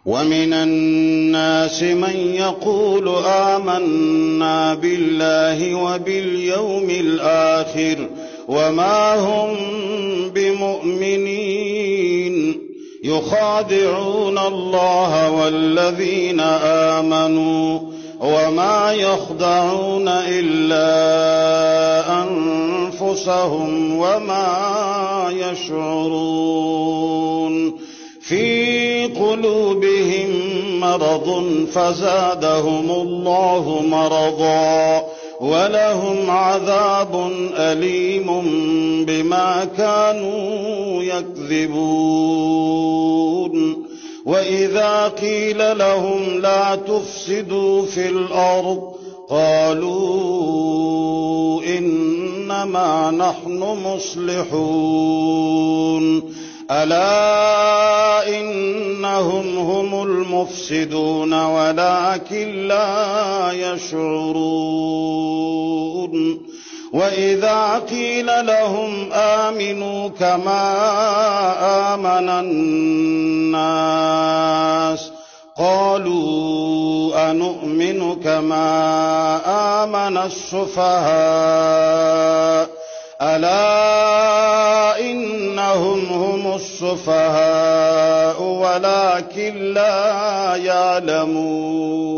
ومن الناس من يقول آمنا بالله وباليوم الآخر وما هم بمؤمنين يخادعون الله والذين آمنوا وما يخدعون إلا أنفسهم وما يشعرون في قلوبهم مرض فزادهم الله مرضا ولهم عذاب أليم بما كانوا يكذبون وإذا قيل لهم لا تفسدوا في الأرض قالوا إنما نحن مصلحون ألا إنهم هم المفسدون ولكن لا يشعرون وإذا قيل لهم آمنوا كما آمن الناس قالوا أنؤمن كما آمن السفهاء ألا إنهم هم السفهاء ولكن لا يعلمون